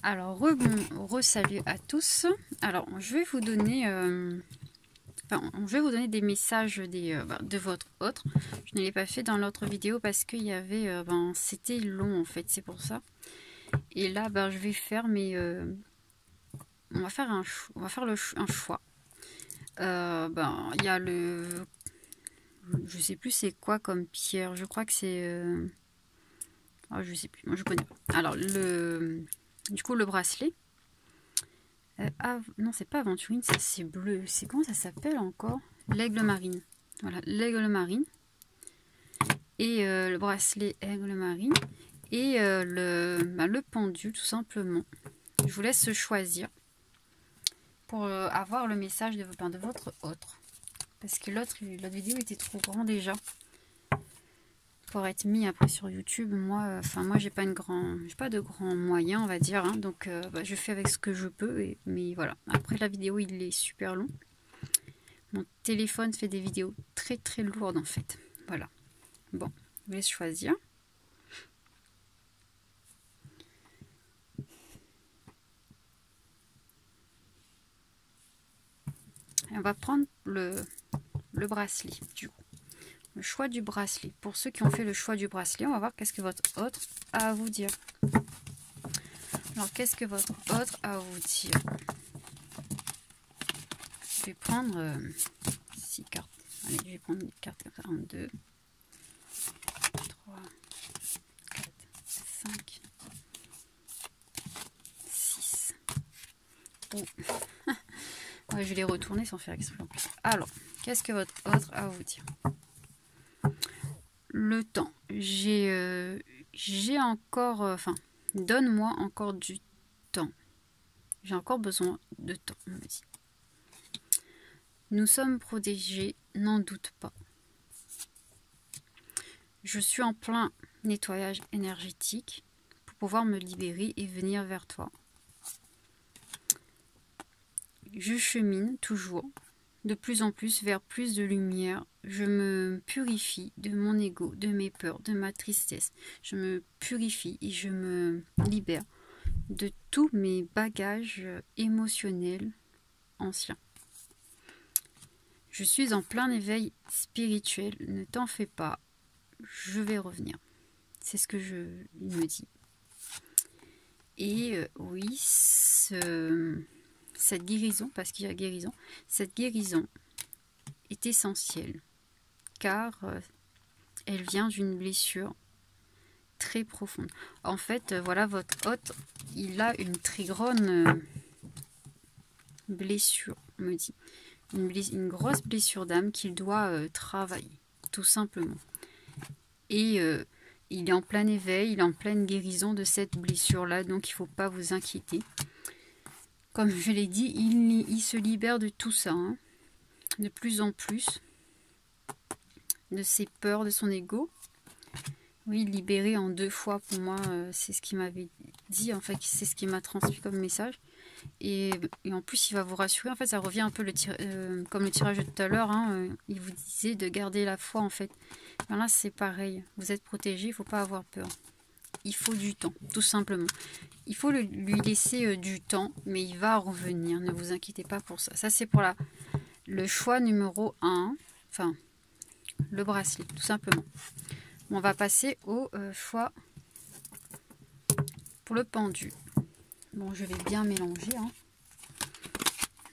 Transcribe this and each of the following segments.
Alors, re-salut à tous. Alors, je vais vous donner, des messages de votre autre. Je ne l'ai pas fait dans l'autre vidéo parce qu'il y avait, c'était long en fait, c'est pour ça. Et là, je vais faire, on va faire un choix. Il y a je sais plus c'est quoi comme pierre. Je crois que c'est, je sais plus. Moi, je connais pas. Alors du coup, le bracelet. Non, c'est pas aventurine, ça c'est bleu. C'est comment ça s'appelle encore? L'aigle marine. Voilà, l'aigle marine. Et le bracelet aigle marine. Et le pendu, tout simplement. Je vous laisse choisir pour avoir le message de votre autre. Parce que l'autre vidéo était trop grand déjà. Pour être mis après sur YouTube, moi j'ai pas de grands moyens, on va dire, hein, donc je fais avec ce que je peux, mais voilà. Après la vidéo il est super long. Mon téléphone fait des vidéos très très lourdes en fait. Voilà. Bon, je vous laisse choisir. Et on va prendre le bracelet du coup. Le choix du bracelet. Pour ceux qui ont fait le choix du bracelet, on va voir qu'est-ce que votre autre a à vous dire. Alors, qu'est-ce que votre autre a à vous dire? Je vais prendre 6 cartes. Allez, je vais prendre des cartes comme ça. 1, 2, 3, 4, 5, 6. Oh. Ouais, je vais les retourner sans faire exprès en plus. Alors, qu'est-ce que votre autre a à vous dire? Le temps. J'ai encore... donne-moi encore du temps. J'ai encore besoin de temps, on me dit. Nous sommes protégés, n'en doute pas. Je suis en plein nettoyage énergétique pour pouvoir me libérer et venir vers toi. Je chemine toujours de plus en plus vers plus de lumière. Je me purifie de mon ego, de mes peurs, de ma tristesse. Je me purifie et je me libère de tous mes bagages émotionnels anciens. Je suis en plein éveil spirituel. Ne t'en fais pas. Je vais revenir. C'est ce que il me dit. Et oui, cette guérison, parce qu'il y a guérison, cette guérison est essentielle, car elle vient d'une blessure très profonde. En fait, voilà, votre hôte, il a une très grande blessure, on me dit. Une grosse blessure d'âme qu'il doit travailler, tout simplement. Et il est en plein éveil, il est en pleine guérison de cette blessure-là, donc il ne faut pas vous inquiéter. Comme je l'ai dit, il se libère de tout ça, hein, de plus en plus, de ses peurs, de son ego. Oui, libéré en 2 fois, pour moi, c'est ce qu'il m'avait dit, en fait, c'est ce qu'il m'a transmis comme message. Et en plus, il va vous rassurer. En fait, ça revient un peu comme le tirage de tout à l'heure. Hein, il vous disait de garder la foi, en fait. Ben là, c'est pareil. Vous êtes protégé, il ne faut pas avoir peur. Il faut du temps, tout simplement. Il faut lui laisser du temps, mais il va revenir. Ne vous inquiétez pas pour ça. Ça, c'est pour le choix numéro 1. Enfin, le bracelet, tout simplement. On va passer au choix pour le pendu. Bon, je vais bien mélanger. Hein.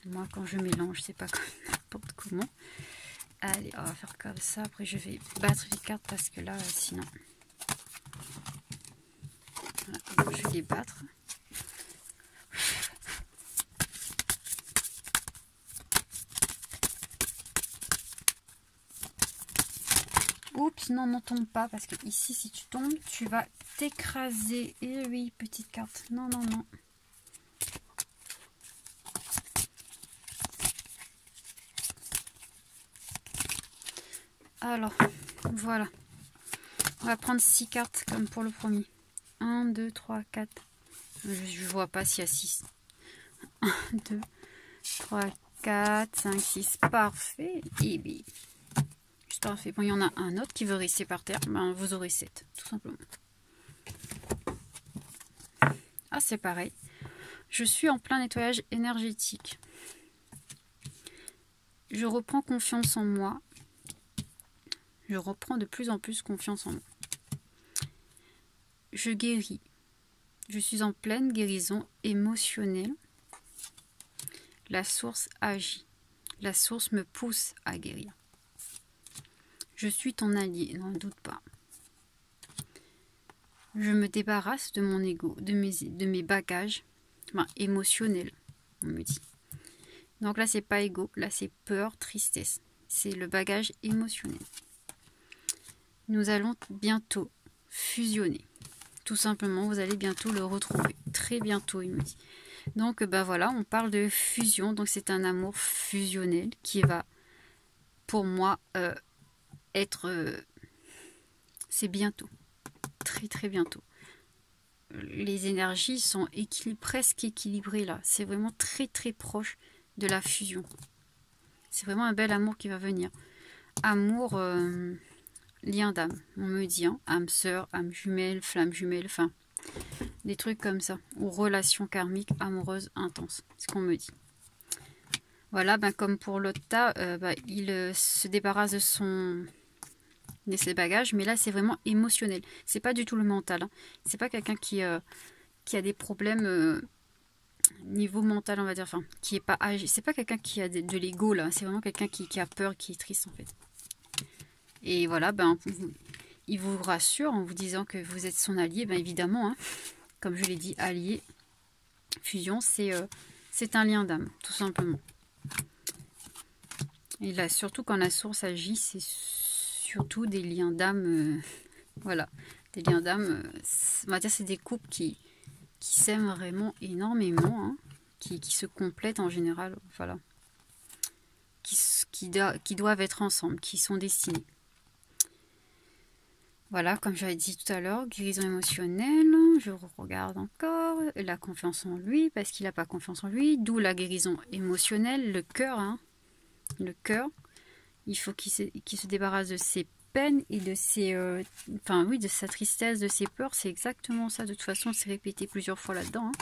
Moi, quand je mélange, c'est pas n'importe comment. Allez, on va faire comme ça. Après, je vais battre les cartes parce que là, sinon... Voilà, je vais les battre. Oups, non, n'en tombe pas, parce que ici, si tu tombes, tu vas t'écraser. Et oui, petite carte. Non, non, non. Alors, voilà. On va prendre 6 cartes, comme pour le premier. 1, 2, 3, 4. Je vois pas s'il y a 6. 1, 2, 3, 4, 5, 6. Parfait. Et bien... Parfait. Bon, il y en a un autre qui veut rester par terre. Ben, vous aurez 7, tout simplement. Ah, c'est pareil. Je suis en plein nettoyage énergétique. Je reprends confiance en moi. Je reprends de plus en plus confiance en moi. Je guéris. Je suis en pleine guérison émotionnelle. La source agit. La source me pousse à guérir. Je suis ton allié, n'en doute pas. Je me débarrasse de mon ego, de mes bagages émotionnels, on me dit. Donc là, c'est pas ego, là c'est peur, tristesse. C'est le bagage émotionnel. Nous allons bientôt fusionner. Tout simplement, vous allez bientôt le retrouver. Très bientôt, il me dit. Donc, voilà, on parle de fusion. Donc, c'est un amour fusionnel qui va, pour moi, être... c'est bientôt. Très, très bientôt. Les énergies sont presque équilibrées, là. C'est vraiment très, très proche de la fusion. C'est vraiment un bel amour qui va venir. Amour... lien d'âme, on me dit, hein, âme sœur, âme jumelle, flamme jumelle, enfin, des trucs comme ça, ou relation karmique, amoureuse, intense, c'est ce qu'on me dit. Voilà, comme pour l'autre tas, il se débarrasse de ses bagages, mais là c'est vraiment émotionnel, c'est pas du tout le mental, hein. C'est pas quelqu'un qui a des problèmes niveau mental, on va dire, enfin, qui est pas âgé, c'est pas quelqu'un qui a de l'ego là, c'est vraiment quelqu'un qui a peur, qui est triste en fait. Et voilà, il vous rassure en vous disant que vous êtes son allié, évidemment, hein, comme je l'ai dit, allié, fusion, c'est un lien d'âme, tout simplement. Et là, surtout quand la source agit, c'est surtout des liens d'âme, voilà, des liens d'âme, on va dire c'est des couples qui s'aiment vraiment énormément, hein, qui se complètent en général, voilà, qui doivent être ensemble, qui sont destinés. Voilà, comme j'avais dit tout à l'heure, guérison émotionnelle, je regarde encore, la confiance en lui, parce qu'il n'a pas confiance en lui, d'où la guérison émotionnelle, le cœur, hein, le cœur, il faut qu'il se débarrasse de ses peines et de ses, de sa tristesse, de ses peurs, c'est exactement ça, de toute façon, c'est répété plusieurs fois là-dedans, hein.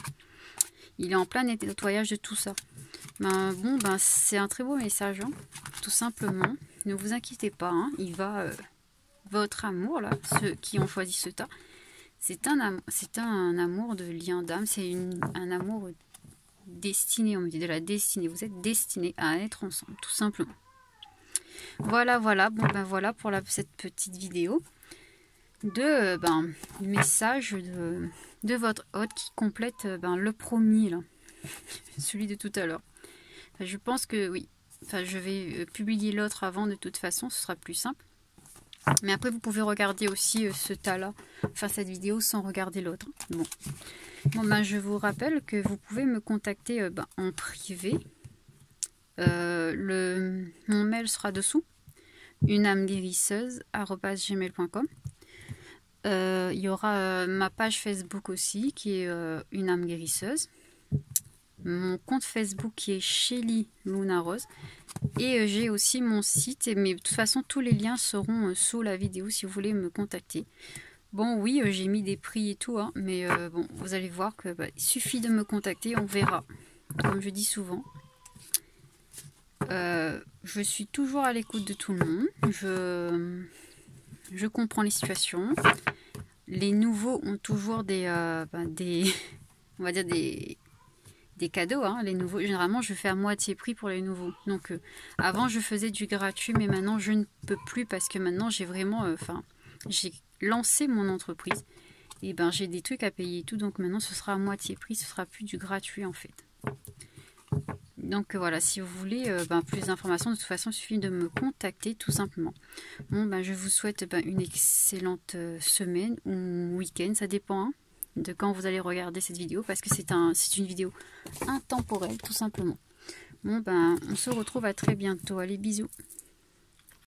Il est en plein nettoyage de tout ça. C'est un très beau message, hein, tout simplement, ne vous inquiétez pas, hein, il va... votre amour, là, ceux qui ont choisi ce tas, c'est un amour de lien d'âme, c'est un amour destiné, on me dit de la destinée, vous êtes destinés à être ensemble, tout simplement. Voilà, voilà, voilà pour cette petite vidéo de message de votre hôte qui complète le premier, là, celui de tout à l'heure. Je pense que oui, je vais publier l'autre avant de toute façon, ce sera plus simple. Mais après, vous pouvez regarder aussi ce tas-là, cette vidéo sans regarder l'autre. Bon, je vous rappelle que vous pouvez me contacter en privé. Mon mail sera dessous, uneâmeguérisseuse@gmail.com. Il y aura ma page Facebook aussi, qui est Une âme guérisseuse. Mon compte Facebook qui est Shelly Luna Rose. Et j'ai aussi mon site, mais de toute façon tous les liens seront sous la vidéo si vous voulez me contacter. Bon oui, j'ai mis des prix et tout, hein, mais vous allez voir que il suffit de me contacter, on verra. Comme je dis souvent, je suis toujours à l'écoute de tout le monde, je comprends les situations. Les nouveaux ont toujours on va dire des cadeaux, hein, les nouveaux. Généralement, je fais à moitié prix pour les nouveaux. Donc, avant, je faisais du gratuit, mais maintenant, je ne peux plus parce que maintenant, j'ai vraiment... j'ai lancé mon entreprise. Et j'ai des trucs à payer et tout. Donc, maintenant, ce sera à moitié prix. Ce sera plus du gratuit, en fait. Donc, voilà. Si vous voulez plus d'informations, de toute façon, il suffit de me contacter, tout simplement. Bon, je vous souhaite une excellente semaine ou week-end. Ça dépend, hein, de quand vous allez regarder cette vidéo, parce que c'est une vidéo intemporelle, tout simplement. On se retrouve à très bientôt. Allez, bisous.